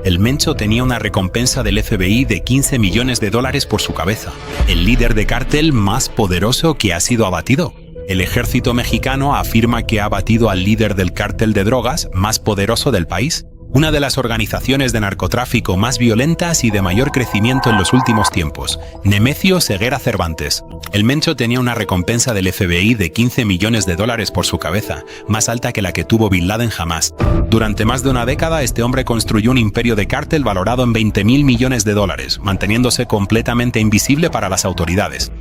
El Mencho tenía una recompensa del FBI de 15 millones de dólares por su cabeza, el líder de cártel más poderoso que ha sido abatido. El ejército mexicano afirma que ha abatido al líder del cártel de drogas más poderoso del país, una de las organizaciones de narcotráfico más violentas y de mayor crecimiento en los últimos tiempos, Nemesio Ceguera Cervantes. El Mencho tenía una recompensa del FBI de 15 millones de dólares por su cabeza, más alta que la que tuvo Bin Laden jamás. Durante más de una década, este hombre construyó un imperio de cártel valorado en 20.000 millones de dólares, manteniéndose completamente invisible para las autoridades.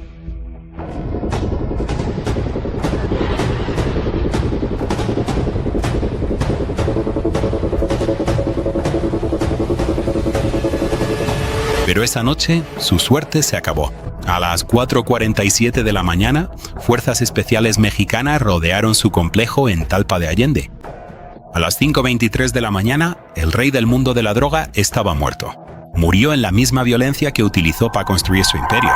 Pero esa noche, su suerte se acabó. A las 4:47 de la mañana, fuerzas especiales mexicanas rodearon su complejo en Talpa de Allende. A las 5:23 de la mañana, el rey del mundo de la droga estaba muerto. Murió en la misma violencia que utilizó para construir su imperio.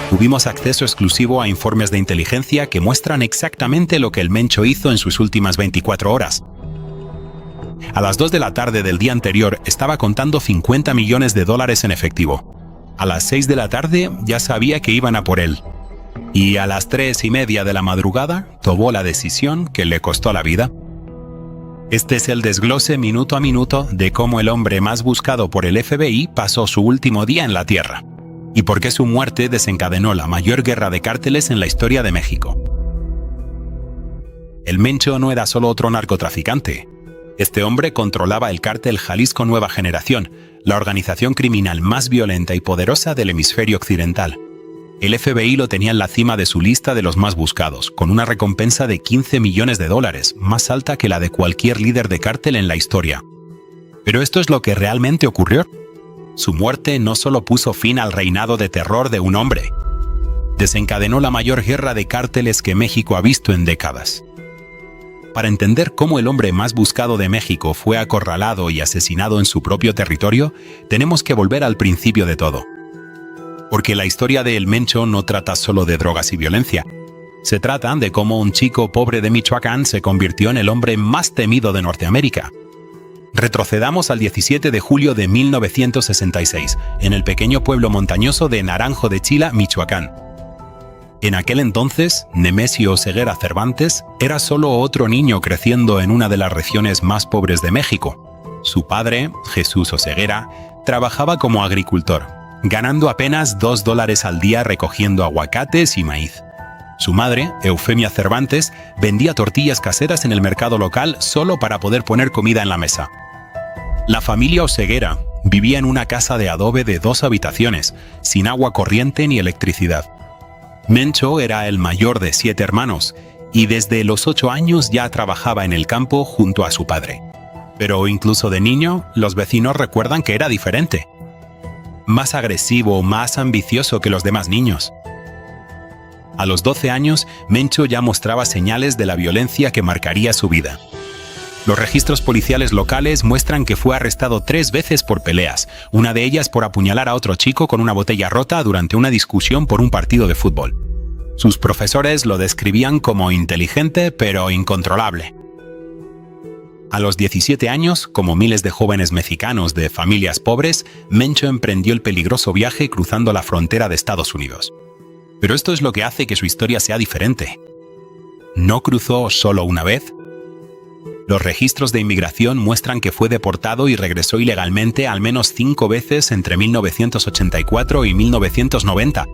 Tuvimos acceso exclusivo a informes de inteligencia que muestran exactamente lo que el Mencho hizo en sus últimas 24 horas. A las 2 de la tarde del día anterior estaba contando 50 millones de dólares en efectivo. A las 6 de la tarde ya sabía que iban a por él. Y a las 3:30 de la madrugada tomó la decisión que le costó la vida. Este es el desglose minuto a minuto de cómo el hombre más buscado por el FBI pasó su último día en la Tierra. Y por qué su muerte desencadenó la mayor guerra de cárteles en la historia de México. El Mencho no era solo otro narcotraficante. Este hombre controlaba el cártel Jalisco Nueva Generación, la organización criminal más violenta y poderosa del hemisferio occidental. El FBI lo tenía en la cima de su lista de los más buscados, con una recompensa de 15 millones de dólares, más alta que la de cualquier líder de cártel en la historia. Pero esto es lo que realmente ocurrió. Su muerte no solo puso fin al reinado de terror de un hombre, desencadenó la mayor guerra de cárteles que México ha visto en décadas. Para entender cómo el hombre más buscado de México fue acorralado y asesinado en su propio territorio, tenemos que volver al principio de todo. Porque la historia de El Mencho no trata solo de drogas y violencia. Se trata de cómo un chico pobre de Michoacán se convirtió en el hombre más temido de Norteamérica. Retrocedamos al 17 de julio de 1966, en el pequeño pueblo montañoso de Naranjo de Chila, Michoacán. En aquel entonces, Nemesio Ceguera Cervantes era solo otro niño creciendo en una de las regiones más pobres de México. Su padre, Jesús Oseguera, trabajaba como agricultor, ganando apenas $2 al día recogiendo aguacates y maíz. Su madre, Eufemia Cervantes, vendía tortillas caseras en el mercado local solo para poder poner comida en la mesa. La familia Oseguera vivía en una casa de adobe de 2 habitaciones, sin agua corriente ni electricidad. Mencho era el mayor de 7 hermanos y desde los 8 años ya trabajaba en el campo junto a su padre. Pero incluso de niño, los vecinos recuerdan que era diferente. Más agresivo, más ambicioso que los demás niños. A los 12 años, Mencho ya mostraba señales de la violencia que marcaría su vida. Los registros policiales locales muestran que fue arrestado 3 veces por peleas, una de ellas por apuñalar a otro chico con una botella rota durante una discusión por un partido de fútbol. Sus profesores lo describían como inteligente pero incontrolable. A los 17 años, como miles de jóvenes mexicanos de familias pobres, Mencho emprendió el peligroso viaje cruzando la frontera de Estados Unidos. Pero esto es lo que hace que su historia sea diferente. No cruzó solo una vez. Los registros de inmigración muestran que fue deportado y regresó ilegalmente al menos 5 veces entre 1984 y 1990.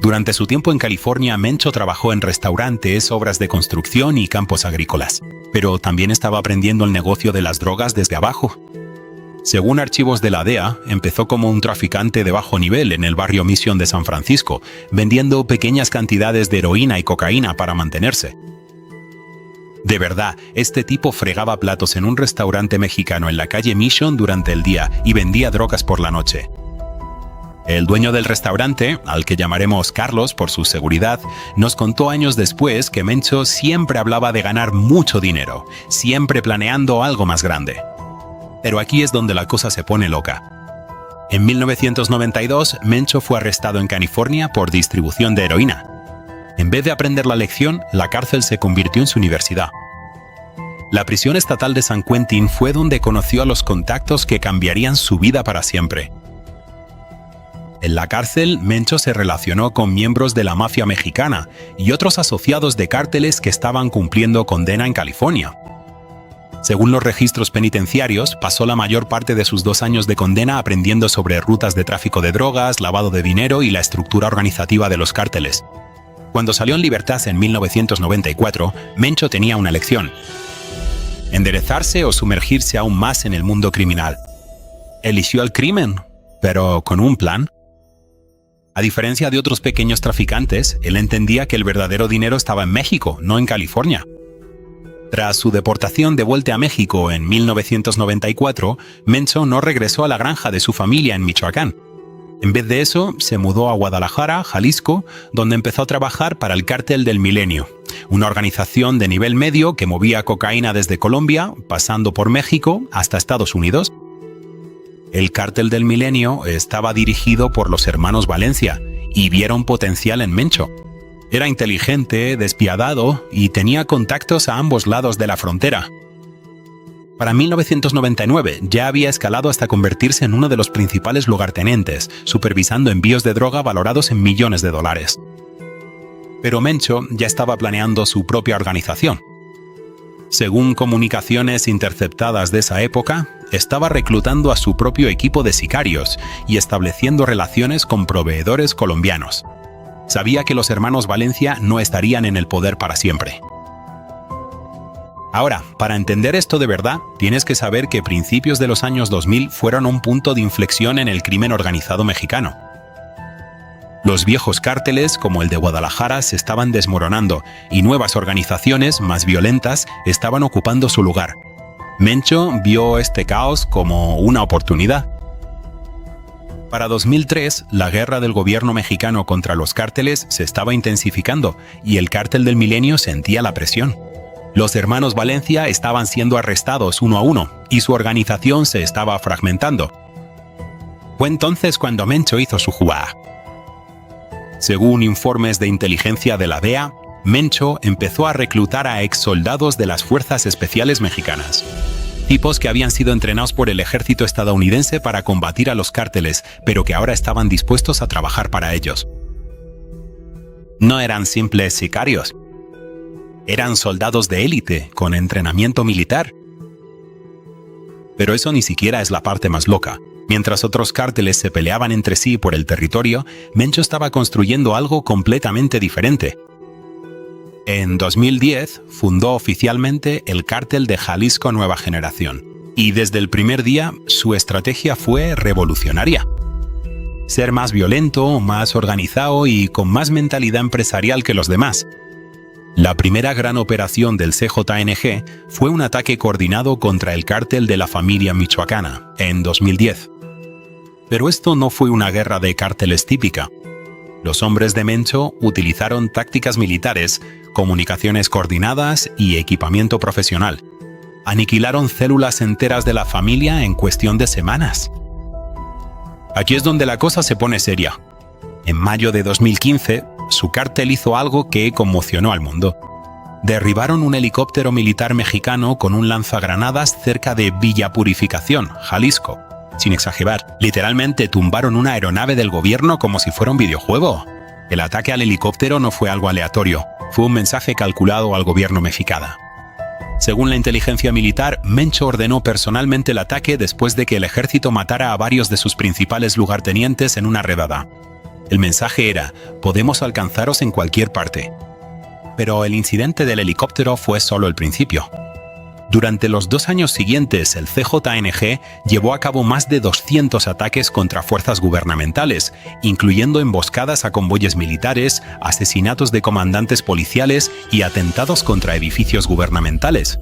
Durante su tiempo en California, Mencho trabajó en restaurantes, obras de construcción y campos agrícolas, pero también estaba aprendiendo el negocio de las drogas desde abajo. Según archivos de la DEA, empezó como un traficante de bajo nivel en el barrio Mission de San Francisco, vendiendo pequeñas cantidades de heroína y cocaína para mantenerse. De verdad, este tipo fregaba platos en un restaurante mexicano en la calle Mission durante el día y vendía drogas por la noche. El dueño del restaurante, al que llamaremos Carlos por su seguridad, nos contó años después que Mencho siempre hablaba de ganar mucho dinero, siempre planeando algo más grande. Pero aquí es donde la cosa se pone loca. En 1992, Mencho fue arrestado en California por distribución de heroína. En vez de aprender la lección, la cárcel se convirtió en su universidad. La prisión estatal de San Quentin fue donde conoció a los contactos que cambiarían su vida para siempre. En la cárcel, Mencho se relacionó con miembros de la mafia mexicana y otros asociados de cárteles que estaban cumpliendo condena en California. Según los registros penitenciarios, pasó la mayor parte de sus 2 años de condena aprendiendo sobre rutas de tráfico de drogas, lavado de dinero y la estructura organizativa de los cárteles. Cuando salió en libertad en 1994, Mencho tenía una elección: enderezarse o sumergirse aún más en el mundo criminal. Eligió el crimen, pero con un plan. A diferencia de otros pequeños traficantes, él entendía que el verdadero dinero estaba en México, no en California. Tras su deportación de vuelta a México en 1994, Mencho no regresó a la granja de su familia en Michoacán. En vez de eso, se mudó a Guadalajara, Jalisco, donde empezó a trabajar para el Cártel del Milenio, una organización de nivel medio que movía cocaína desde Colombia, pasando por México, hasta Estados Unidos. El Cártel del Milenio estaba dirigido por los hermanos Valencia y vieron potencial en Mencho. Era inteligente, despiadado y tenía contactos a ambos lados de la frontera. Para 1999 ya había escalado hasta convertirse en uno de los principales lugartenientes, supervisando envíos de droga valorados en millones de dólares. Pero Mencho ya estaba planeando su propia organización. Según comunicaciones interceptadas de esa época, estaba reclutando a su propio equipo de sicarios y estableciendo relaciones con proveedores colombianos. Sabía que los hermanos Valencia no estarían en el poder para siempre. Ahora, para entender esto de verdad, tienes que saber que principios de los años 2000 fueron un punto de inflexión en el crimen organizado mexicano. Los viejos cárteles, como el de Guadalajara, se estaban desmoronando y nuevas organizaciones, más violentas, estaban ocupando su lugar. Mencho vio este caos como una oportunidad. Para 2003, la guerra del gobierno mexicano contra los cárteles se estaba intensificando y el Cártel del Milenio sentía la presión. Los hermanos Valencia estaban siendo arrestados uno a uno y su organización se estaba fragmentando. Fue entonces cuando Mencho hizo su jugada. Según informes de inteligencia de la DEA, Mencho empezó a reclutar a exsoldados de las Fuerzas Especiales Mexicanas. Tipos que habían sido entrenados por el ejército estadounidense para combatir a los cárteles, pero que ahora estaban dispuestos a trabajar para ellos. No eran simples sicarios. Eran soldados de élite, con entrenamiento militar. Pero eso ni siquiera es la parte más loca. Mientras otros cárteles se peleaban entre sí por el territorio, Mencho estaba construyendo algo completamente diferente. En 2010 fundó oficialmente el Cártel de Jalisco Nueva Generación, y desde el primer día su estrategia fue revolucionaria. Ser más violento, más organizado y con más mentalidad empresarial que los demás. La primera gran operación del CJNG fue un ataque coordinado contra el Cártel de la Familia Michoacana, en 2010. Pero esto no fue una guerra de cárteles típica. Los hombres de Mencho utilizaron tácticas militares, comunicaciones coordinadas y equipamiento profesional. Aniquilaron células enteras de la familia en cuestión de semanas. Aquí es donde la cosa se pone seria. En mayo de 2015, su cártel hizo algo que conmocionó al mundo. Derribaron un helicóptero militar mexicano con un lanzagranadas cerca de Villa Purificación, Jalisco. Sin exagerar, literalmente tumbaron una aeronave del gobierno como si fuera un videojuego. El ataque al helicóptero no fue algo aleatorio, fue un mensaje calculado al gobierno mexicano. Según la inteligencia militar, Mencho ordenó personalmente el ataque después de que el ejército matara a varios de sus principales lugartenientes en una redada. El mensaje era: podemos alcanzaros en cualquier parte. Pero el incidente del helicóptero fue solo el principio. Durante los 2 años siguientes, el CJNG llevó a cabo más de 200 ataques contra fuerzas gubernamentales, incluyendo emboscadas a convoyes militares, asesinatos de comandantes policiales y atentados contra edificios gubernamentales.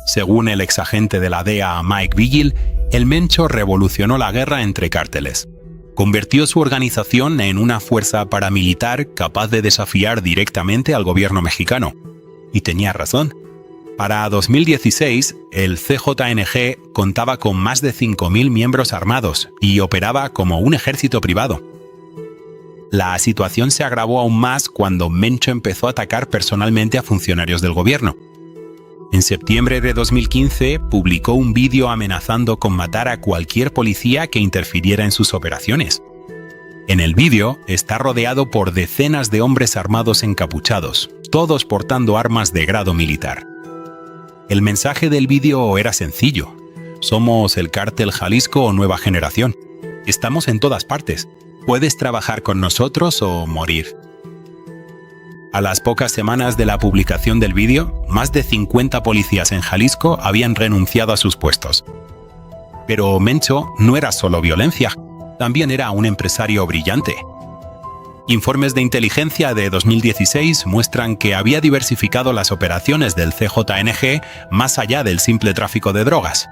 Según el exagente de la DEA Mike Vigil, el Mencho revolucionó la guerra entre cárteles. Convirtió su organización en una fuerza paramilitar capaz de desafiar directamente al gobierno mexicano. Y tenía razón. Para 2016, el CJNG contaba con más de 5.000 miembros armados y operaba como un ejército privado. La situación se agravó aún más cuando Mencho empezó a atacar personalmente a funcionarios del gobierno. En septiembre de 2015 publicó un vídeo amenazando con matar a cualquier policía que interfiriera en sus operaciones. En el vídeo está rodeado por decenas de hombres armados encapuchados, todos portando armas de grado militar. El mensaje del vídeo era sencillo: somos el Cártel Jalisco Nueva Generación. Estamos en todas partes. Puedes trabajar con nosotros o morir. A las pocas semanas de la publicación del vídeo, más de 50 policías en Jalisco habían renunciado a sus puestos. Pero Mencho no era solo violencia, también era un empresario brillante. Informes de inteligencia de 2016 muestran que había diversificado las operaciones del CJNG más allá del simple tráfico de drogas.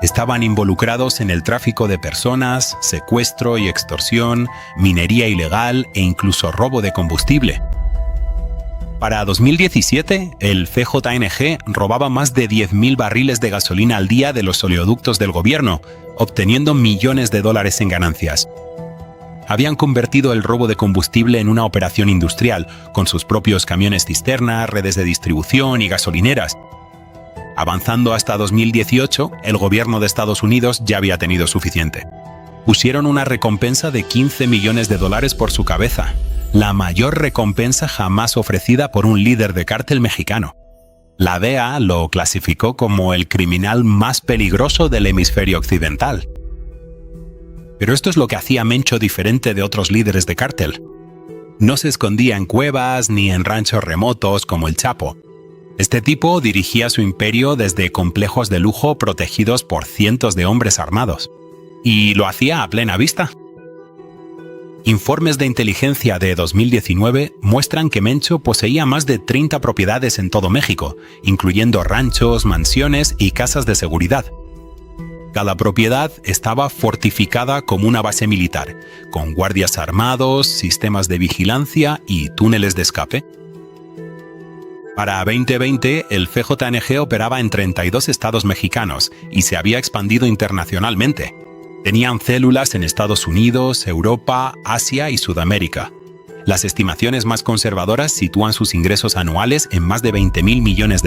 Estaban involucrados en el tráfico de personas, secuestro y extorsión, minería ilegal e incluso robo de combustible. Para 2017, el CJNG robaba más de 10.000 barriles de gasolina al día de los oleoductos del gobierno, obteniendo millones de dólares en ganancias. Habían convertido el robo de combustible en una operación industrial, con sus propios camiones cisterna, redes de distribución y gasolineras. Avanzando hasta 2018, el gobierno de Estados Unidos ya había tenido suficiente. Pusieron una recompensa de $15 millones por su cabeza, la mayor recompensa jamás ofrecida por un líder de cártel mexicano. La DEA lo clasificó como el criminal más peligroso del hemisferio occidental. Pero esto es lo que hacía Mencho diferente de otros líderes de cártel. No se escondía en cuevas ni en ranchos remotos como el Chapo. Este tipo dirigía su imperio desde complejos de lujo protegidos por cientos de hombres armados. Y lo hacía a plena vista. Informes de inteligencia de 2019 muestran que Mencho poseía más de 30 propiedades en todo México, incluyendo ranchos, mansiones y casas de seguridad. Cada propiedad estaba fortificada como una base militar, con guardias armados, sistemas de vigilancia y túneles de escape. Para 2020, el CJNG operaba en 32 estados mexicanos y se había expandido internacionalmente. Tenían células en Estados Unidos, Europa, Asia y Sudamérica. Las estimaciones más conservadoras sitúan sus ingresos anuales en más de $20.000 millones,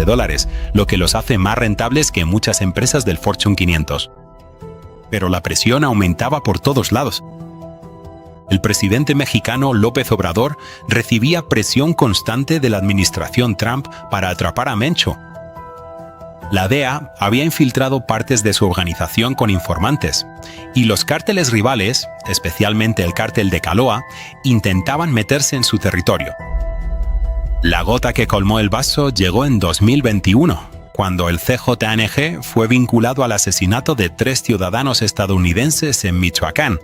lo que los hace más rentables que muchas empresas del Fortune 500. Pero la presión aumentaba por todos lados. El presidente mexicano López Obrador recibía presión constante de la administración Trump para atrapar a Mencho. La DEA había infiltrado partes de su organización con informantes, y los cárteles rivales, especialmente el cártel de Caloa, intentaban meterse en su territorio. La gota que colmó el vaso llegó en 2021, cuando el CJNG fue vinculado al asesinato de 3 ciudadanos estadounidenses en Michoacán.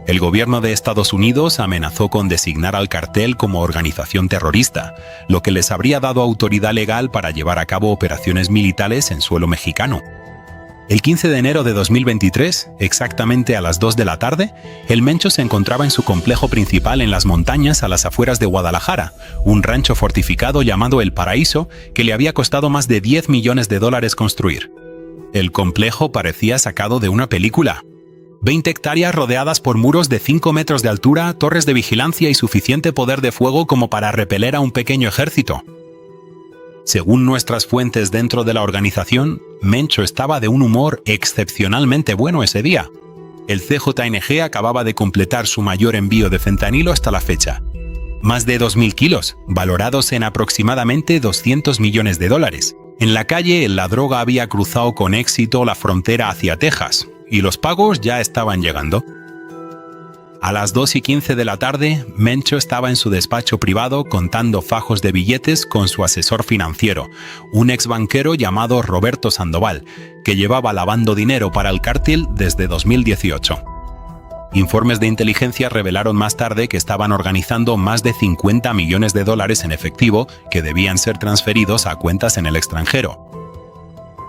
El gobierno de Estados Unidos amenazó con designar al cartel como organización terrorista, lo que les habría dado autoridad legal para llevar a cabo operaciones militares en suelo mexicano. El 15 de enero de 2023, exactamente a las 2 de la tarde, el Mencho se encontraba en su complejo principal en las montañas a las afueras de Guadalajara, un rancho fortificado llamado El Paraíso que le había costado más de $10 millones construir. El complejo parecía sacado de una película. 20 hectáreas rodeadas por muros de 5 metros de altura, torres de vigilancia y suficiente poder de fuego como para repeler a un pequeño ejército. Según nuestras fuentes dentro de la organización, Mencho estaba de un humor excepcionalmente bueno ese día. El CJNG acababa de completar su mayor envío de fentanilo hasta la fecha. Más de 2.000 kilos, valorados en aproximadamente $200 millones. En la calle, la droga había cruzado con éxito la frontera hacia Texas, y los pagos ya estaban llegando. A las 2:15 de la tarde, Mencho estaba en su despacho privado contando fajos de billetes con su asesor financiero, un ex banquero llamado Roberto Sandoval, que llevaba lavando dinero para el cártel desde 2018. Informes de inteligencia revelaron más tarde que estaban organizando más de $50 millones en efectivo que debían ser transferidos a cuentas en el extranjero.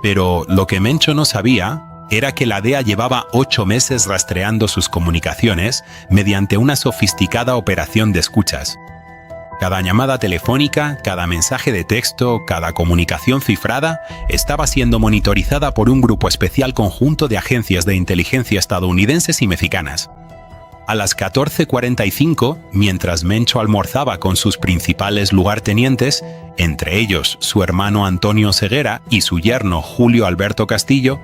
Pero lo que Mencho no sabía era que la DEA llevaba 8 meses rastreando sus comunicaciones mediante una sofisticada operación de escuchas. Cada llamada telefónica, cada mensaje de texto, cada comunicación cifrada estaba siendo monitorizada por un grupo especial conjunto de agencias de inteligencia estadounidenses y mexicanas. A las 14:45, mientras Mencho almorzaba con sus principales lugartenientes, entre ellos su hermano Antonio Ceguera y su yerno Julio Alberto Castillo,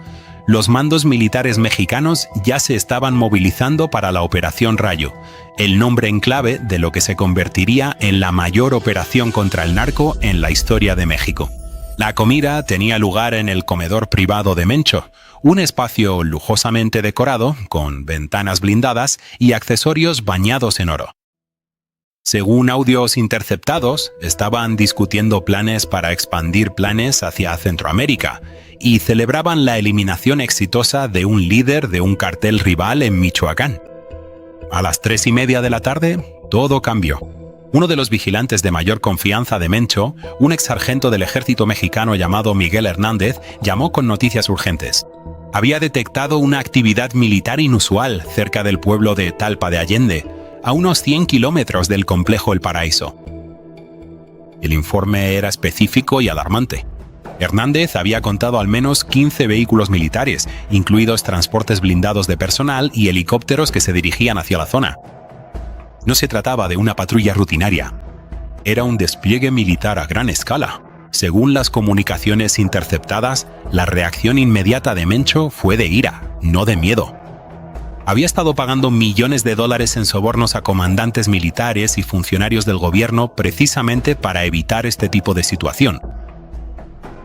los mandos militares mexicanos ya se estaban movilizando para la Operación Rayo, el nombre en clave de lo que se convertiría en la mayor operación contra el narco en la historia de México. La comida tenía lugar en el comedor privado de Mencho, un espacio lujosamente decorado, con ventanas blindadas y accesorios bañados en oro. Según audios interceptados, estaban discutiendo planes para expandir planes hacia Centroamérica y celebraban la eliminación exitosa de un líder de un cartel rival en Michoacán. A las 3:30 de la tarde, todo cambió. Uno de los vigilantes de mayor confianza de Mencho, un exsargento del ejército mexicano llamado Miguel Hernández, llamó con noticias urgentes. Había detectado una actividad militar inusual cerca del pueblo de Talpa de Allende, a unos 100 kilómetros del complejo El Paraíso. El informe era específico y alarmante. Hernández había contado al menos 15 vehículos militares, incluidos transportes blindados de personal y helicópteros que se dirigían hacia la zona. No se trataba de una patrulla rutinaria. Era un despliegue militar a gran escala. Según las comunicaciones interceptadas, la reacción inmediata de Mencho fue de ira, no de miedo. Había estado pagando millones de dólares en sobornos a comandantes militares y funcionarios del gobierno precisamente para evitar este tipo de situación.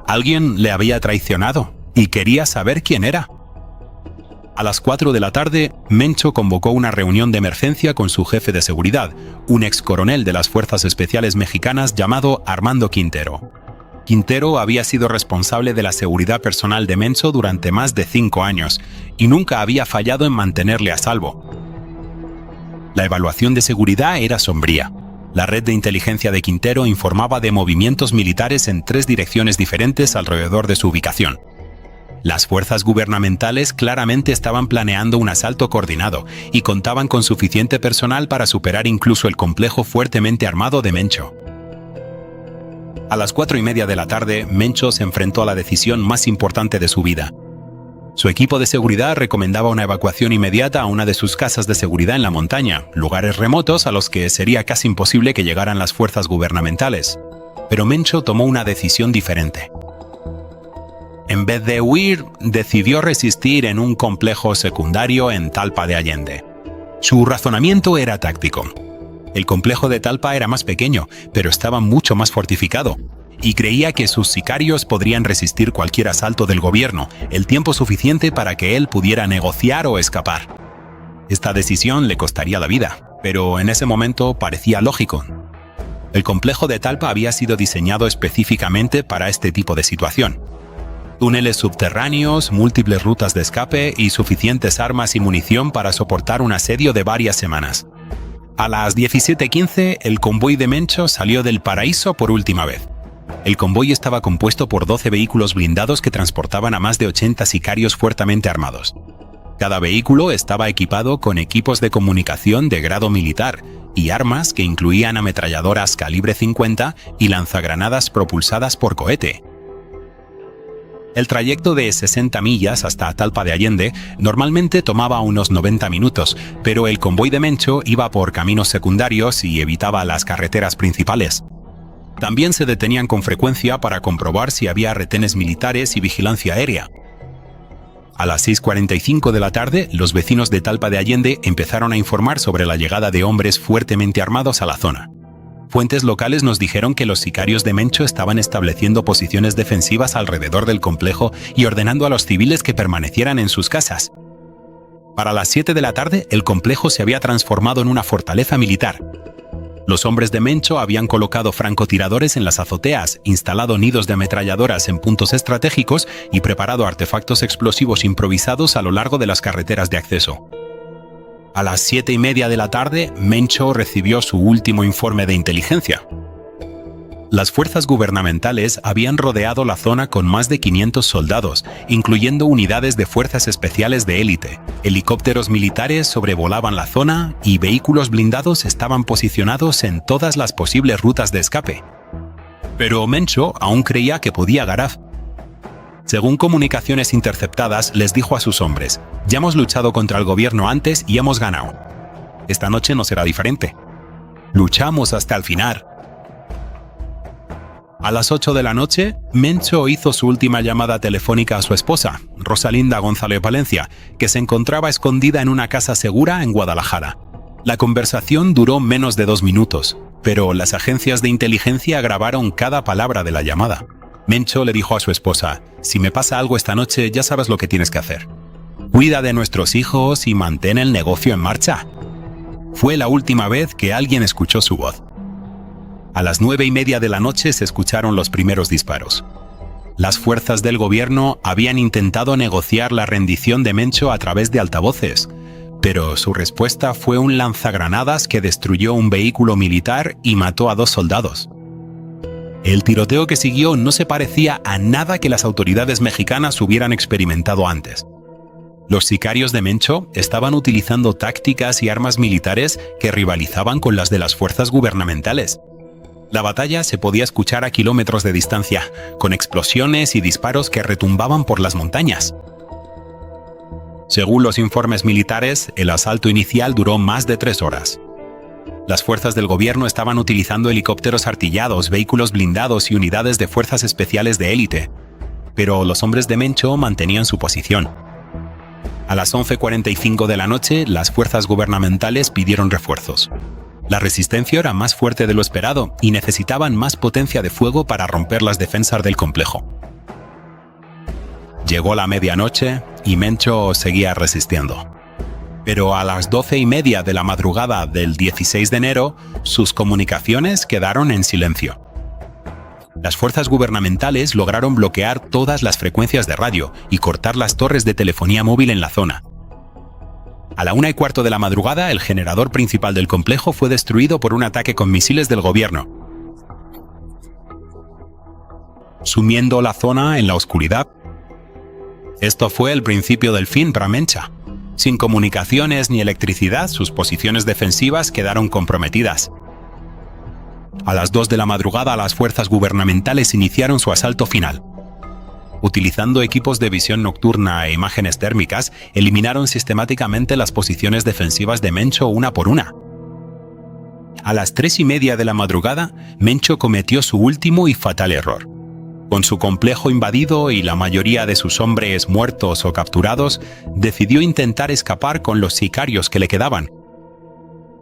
Alguien le había traicionado y quería saber quién era. A las 4 de la tarde, Mencho convocó una reunión de emergencia con su jefe de seguridad, un ex coronel de las Fuerzas Especiales Mexicanas llamado Armando Quintero. Quintero había sido responsable de la seguridad personal de Mencho durante más de 5 años y nunca había fallado en mantenerle a salvo. La evaluación de seguridad era sombría. La red de inteligencia de Quintero informaba de movimientos militares en 3 direcciones diferentes alrededor de su ubicación. Las fuerzas gubernamentales claramente estaban planeando un asalto coordinado y contaban con suficiente personal para superar incluso el complejo fuertemente armado de Mencho. A las 4:30 de la tarde, Mencho se enfrentó a la decisión más importante de su vida. Su equipo de seguridad recomendaba una evacuación inmediata a una de sus casas de seguridad en la montaña, lugares remotos a los que sería casi imposible que llegaran las fuerzas gubernamentales. Pero Mencho tomó una decisión diferente. En vez de huir, decidió resistir en un complejo secundario en Talpa de Allende. Su razonamiento era táctico. El complejo de Talpa era más pequeño, pero estaba mucho más fortificado, y creía que sus sicarios podrían resistir cualquier asalto del gobierno el tiempo suficiente para que él pudiera negociar o escapar. Esta decisión le costaría la vida, pero en ese momento parecía lógico. El complejo de Talpa había sido diseñado específicamente para este tipo de situación. Túneles subterráneos, múltiples rutas de escape y suficientes armas y munición para soportar un asedio de varias semanas. A las 17:15, el convoy de Mencho salió del Paraíso por última vez. El convoy estaba compuesto por 12 vehículos blindados que transportaban a más de 80 sicarios fuertemente armados. Cada vehículo estaba equipado con equipos de comunicación de grado militar y armas que incluían ametralladoras calibre 50 y lanzagranadas propulsadas por cohete. El trayecto de 60 millas hasta Talpa de Allende normalmente tomaba unos 90 minutos, pero el convoy de Mencho iba por caminos secundarios y evitaba las carreteras principales. También se detenían con frecuencia para comprobar si había retenes militares y vigilancia aérea. A las 6:45 de la tarde, los vecinos de Talpa de Allende empezaron a informar sobre la llegada de hombres fuertemente armados a la zona. Fuentes locales nos dijeron que los sicarios de Mencho estaban estableciendo posiciones defensivas alrededor del complejo y ordenando a los civiles que permanecieran en sus casas. Para las 7 de la tarde, el complejo se había transformado en una fortaleza militar. Los hombres de Mencho habían colocado francotiradores en las azoteas, instalado nidos de ametralladoras en puntos estratégicos y preparado artefactos explosivos improvisados a lo largo de las carreteras de acceso. A las 7:30 de la tarde, Mencho recibió su último informe de inteligencia. Las fuerzas gubernamentales habían rodeado la zona con más de 500 soldados, incluyendo unidades de fuerzas especiales de élite. Helicópteros militares sobrevolaban la zona y vehículos blindados estaban posicionados en todas las posibles rutas de escape. Pero Mencho aún creía que podía ganar. Según comunicaciones interceptadas, les dijo a sus hombres: «Ya hemos luchado contra el gobierno antes y hemos ganado. Esta noche no será diferente. Luchamos hasta el final». A las 8 de la noche, Mencho hizo su última llamada telefónica a su esposa, Rosalinda González Valencia, que se encontraba escondida en una casa segura en Guadalajara. La conversación duró menos de 2 minutos, pero las agencias de inteligencia grabaron cada palabra de la llamada. Mencho le dijo a su esposa: «Si me pasa algo esta noche, ya sabes lo que tienes que hacer. Cuida de nuestros hijos y mantén el negocio en marcha». Fue la última vez que alguien escuchó su voz. A las 9:30 de la noche se escucharon los primeros disparos. Las fuerzas del gobierno habían intentado negociar la rendición de Mencho a través de altavoces, pero su respuesta fue un lanzagranadas que destruyó un vehículo militar y mató a 2 soldados. El tiroteo que siguió no se parecía a nada que las autoridades mexicanas hubieran experimentado antes. Los sicarios de Mencho estaban utilizando tácticas y armas militares que rivalizaban con las de las fuerzas gubernamentales. La batalla se podía escuchar a kilómetros de distancia, con explosiones y disparos que retumbaban por las montañas. Según los informes militares, el asalto inicial duró más de 3 horas. Las fuerzas del gobierno estaban utilizando helicópteros artillados, vehículos blindados y unidades de fuerzas especiales de élite, pero los hombres de Mencho mantenían su posición. A las 11:45 de la noche, las fuerzas gubernamentales pidieron refuerzos. La resistencia era más fuerte de lo esperado y necesitaban más potencia de fuego para romper las defensas del complejo. Llegó la medianoche y Mencho seguía resistiendo. Pero a las 12:30 de la madrugada del 16 de enero, sus comunicaciones quedaron en silencio. Las fuerzas gubernamentales lograron bloquear todas las frecuencias de radio y cortar las torres de telefonía móvil en la zona. A la 1:15 de la madrugada, el generador principal del complejo fue destruido por un ataque con misiles del gobierno, sumiendo la zona en la oscuridad. Esto fue el principio del fin para Mencho. Sin comunicaciones ni electricidad, sus posiciones defensivas quedaron comprometidas. A las 2 de la madrugada, las fuerzas gubernamentales iniciaron su asalto final. Utilizando equipos de visión nocturna e imágenes térmicas, eliminaron sistemáticamente las posiciones defensivas de Mencho una por una. A las 3:30 de la madrugada, Mencho cometió su último y fatal error. Con su complejo invadido y la mayoría de sus hombres muertos o capturados, decidió intentar escapar con los sicarios que le quedaban.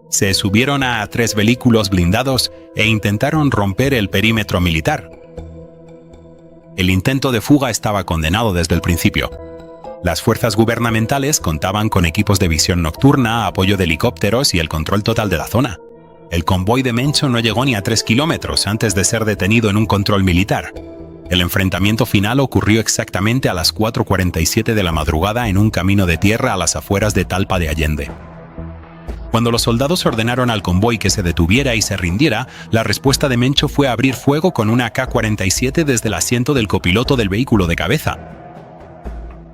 Se subieron a 3 vehículos blindados e intentaron romper el perímetro militar. El intento de fuga estaba condenado desde el principio. Las fuerzas gubernamentales contaban con equipos de visión nocturna, apoyo de helicópteros y el control total de la zona. El convoy de Mencho no llegó ni a 3 kilómetros antes de ser detenido en un control militar. El enfrentamiento final ocurrió exactamente a las 4:47 de la madrugada en un camino de tierra a las afueras de Talpa de Allende. Cuando los soldados ordenaron al convoy que se detuviera y se rindiera, la respuesta de Mencho fue abrir fuego con una AK-47 desde el asiento del copiloto del vehículo de cabeza.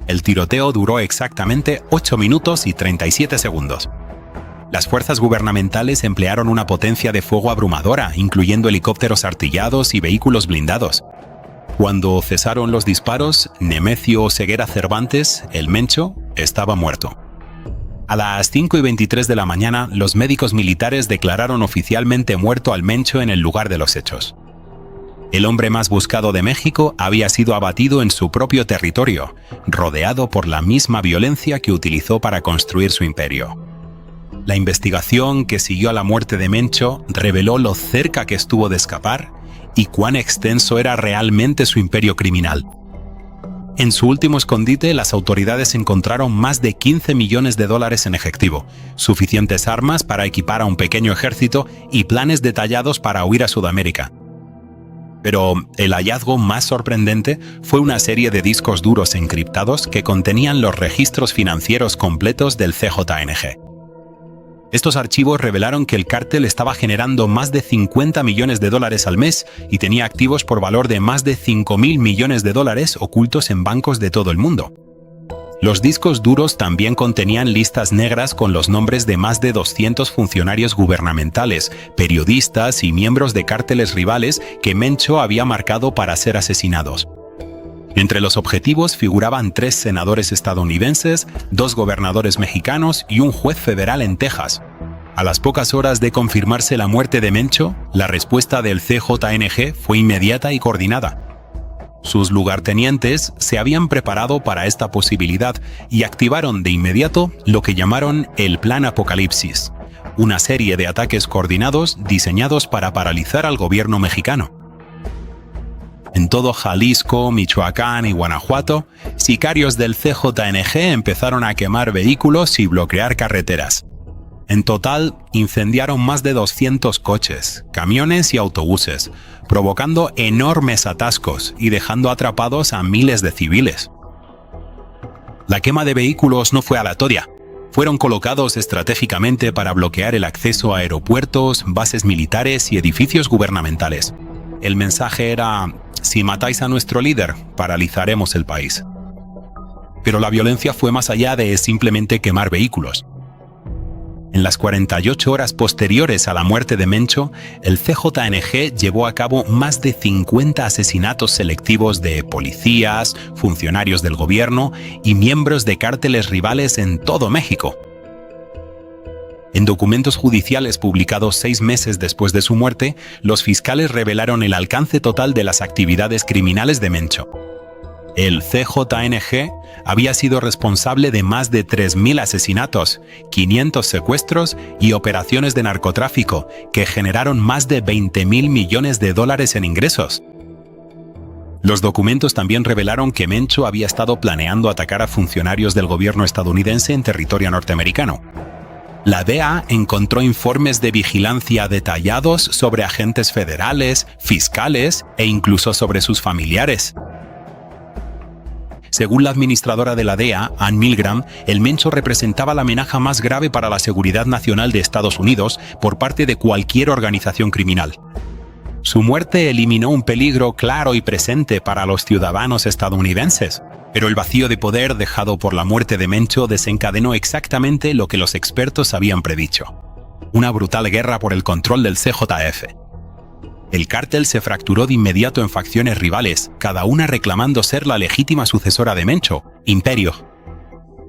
El tiroteo duró exactamente 8 minutos y 37 segundos. Las fuerzas gubernamentales emplearon una potencia de fuego abrumadora, incluyendo helicópteros artillados y vehículos blindados. Cuando cesaron los disparos, Nemesio Ceguera Cervantes, el Mencho, estaba muerto. A las 5:23 de la mañana, los médicos militares declararon oficialmente muerto al Mencho en el lugar de los hechos. El hombre más buscado de México había sido abatido en su propio territorio, rodeado por la misma violencia que utilizó para construir su imperio. La investigación que siguió a la muerte de Mencho reveló lo cerca que estuvo de escapar y cuán extenso era realmente su imperio criminal. En su último escondite, las autoridades encontraron más de $15 millones en efectivo, suficientes armas para equipar a un pequeño ejército y planes detallados para huir a Sudamérica. Pero el hallazgo más sorprendente fue una serie de discos duros encriptados que contenían los registros financieros completos del CJNG. Estos archivos revelaron que el cártel estaba generando más de 50 millones de dólares al mes y tenía activos por valor de más de 5.000 millones de dólares ocultos en bancos de todo el mundo. Los discos duros también contenían listas negras con los nombres de más de 200 funcionarios gubernamentales, periodistas y miembros de cárteles rivales que Mencho había marcado para ser asesinados. Entre los objetivos figuraban 3 senadores estadounidenses, 2 gobernadores mexicanos y un juez federal en Texas. A las pocas horas de confirmarse la muerte de Mencho, la respuesta del CJNG fue inmediata y coordinada. Sus lugartenientes se habían preparado para esta posibilidad y activaron de inmediato lo que llamaron el Plan Apocalipsis, una serie de ataques coordinados diseñados para paralizar al gobierno mexicano. En todo Jalisco, Michoacán y Guanajuato, sicarios del CJNG empezaron a quemar vehículos y bloquear carreteras. En total, incendiaron más de 200 coches, camiones y autobuses, provocando enormes atascos y dejando atrapados a miles de civiles. La quema de vehículos no fue aleatoria. Fueron colocados estratégicamente para bloquear el acceso a aeropuertos, bases militares y edificios gubernamentales. El mensaje era: si matáis a nuestro líder, paralizaremos el país. Pero la violencia fue más allá de simplemente quemar vehículos. En las 48 horas posteriores a la muerte de Mencho, el CJNG llevó a cabo más de 50 asesinatos selectivos de policías, funcionarios del gobierno y miembros de cárteles rivales en todo México. En documentos judiciales publicados 6 meses después de su muerte, los fiscales revelaron el alcance total de las actividades criminales de Mencho. El CJNG había sido responsable de más de 3.000 asesinatos, 500 secuestros y operaciones de narcotráfico que generaron más de 20.000 millones de dólares en ingresos. Los documentos también revelaron que Mencho había estado planeando atacar a funcionarios del gobierno estadounidense en territorio norteamericano. La DEA encontró informes de vigilancia detallados sobre agentes federales, fiscales e incluso sobre sus familiares. Según la administradora de la DEA, Ann Milgram, el Mencho representaba la amenaza más grave para la seguridad nacional de Estados Unidos por parte de cualquier organización criminal. Su muerte eliminó un peligro claro y presente para los ciudadanos estadounidenses, pero el vacío de poder dejado por la muerte de Mencho desencadenó exactamente lo que los expertos habían predicho: una brutal guerra por el control del CJF. El cártel se fracturó de inmediato en facciones rivales, cada una reclamando ser la legítima sucesora de Mencho, Imperio.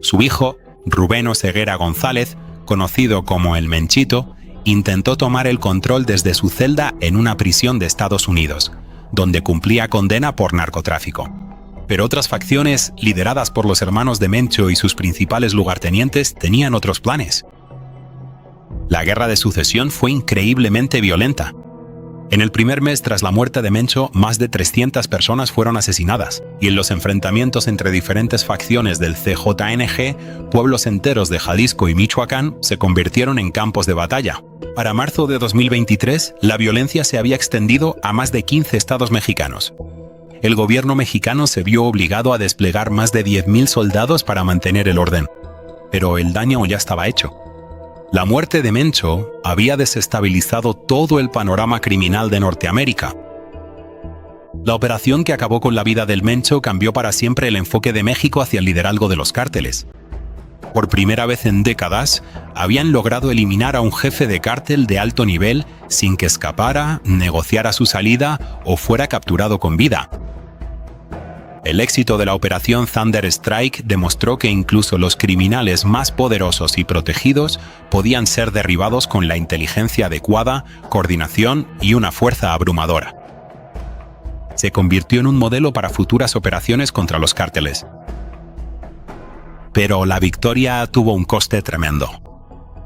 Su hijo, Rubén Oseguera González, conocido como el Menchito, intentó tomar el control desde su celda en una prisión de Estados Unidos, donde cumplía condena por narcotráfico. Pero otras facciones, lideradas por los hermanos de Mencho y sus principales lugartenientes, tenían otros planes. La guerra de sucesión fue increíblemente violenta. En el primer mes tras la muerte de Mencho, más de 300 personas fueron asesinadas, y en los enfrentamientos entre diferentes facciones del CJNG, pueblos enteros de Jalisco y Michoacán se convirtieron en campos de batalla. Para marzo de 2023, la violencia se había extendido a más de 15 estados mexicanos. El gobierno mexicano se vio obligado a desplegar más de 10.000 soldados para mantener el orden. Pero el daño ya estaba hecho. La muerte de Mencho había desestabilizado todo el panorama criminal de Norteamérica. La operación que acabó con la vida del Mencho cambió para siempre el enfoque de México hacia el liderazgo de los cárteles. Por primera vez en décadas, habían logrado eliminar a un jefe de cártel de alto nivel sin que escapara, negociara su salida o fuera capturado con vida. El éxito de la operación Thunder Strike demostró que incluso los criminales más poderosos y protegidos podían ser derribados con la inteligencia adecuada, coordinación y una fuerza abrumadora. Se convirtió en un modelo para futuras operaciones contra los cárteles. Pero la victoria tuvo un coste tremendo.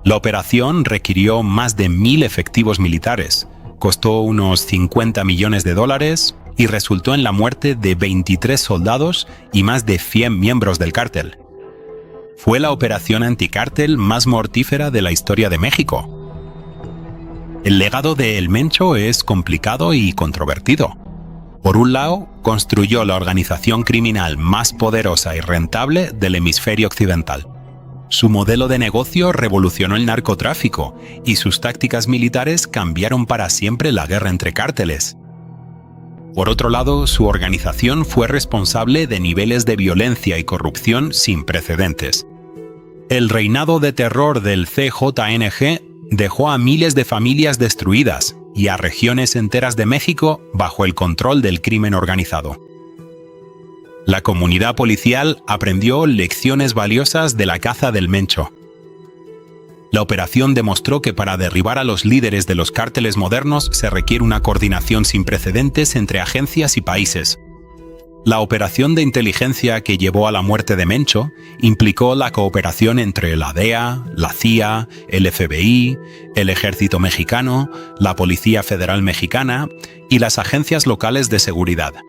La operación requirió más de 1.000 efectivos militares, costó unos 50 millones de dólares y resultó en la muerte de 23 soldados y más de 100 miembros del cártel. Fue la operación anticártel más mortífera de la historia de México. El legado de El Mencho es complicado y controvertido. Por un lado, construyó la organización criminal más poderosa y rentable del hemisferio occidental. Su modelo de negocio revolucionó el narcotráfico y sus tácticas militares cambiaron para siempre la guerra entre cárteles. Por otro lado, su organización fue responsable de niveles de violencia y corrupción sin precedentes. El reinado de terror del CJNG dejó a miles de familias destruidas y a regiones enteras de México bajo el control del crimen organizado. La comunidad policial aprendió lecciones valiosas de la caza del Mencho. La operación demostró que para derribar a los líderes de los cárteles modernos se requiere una coordinación sin precedentes entre agencias y países. La operación de inteligencia que llevó a la muerte de Mencho implicó la cooperación entre la DEA, la CIA, el FBI, el Ejército Mexicano, la Policía Federal Mexicana y las agencias locales de seguridad.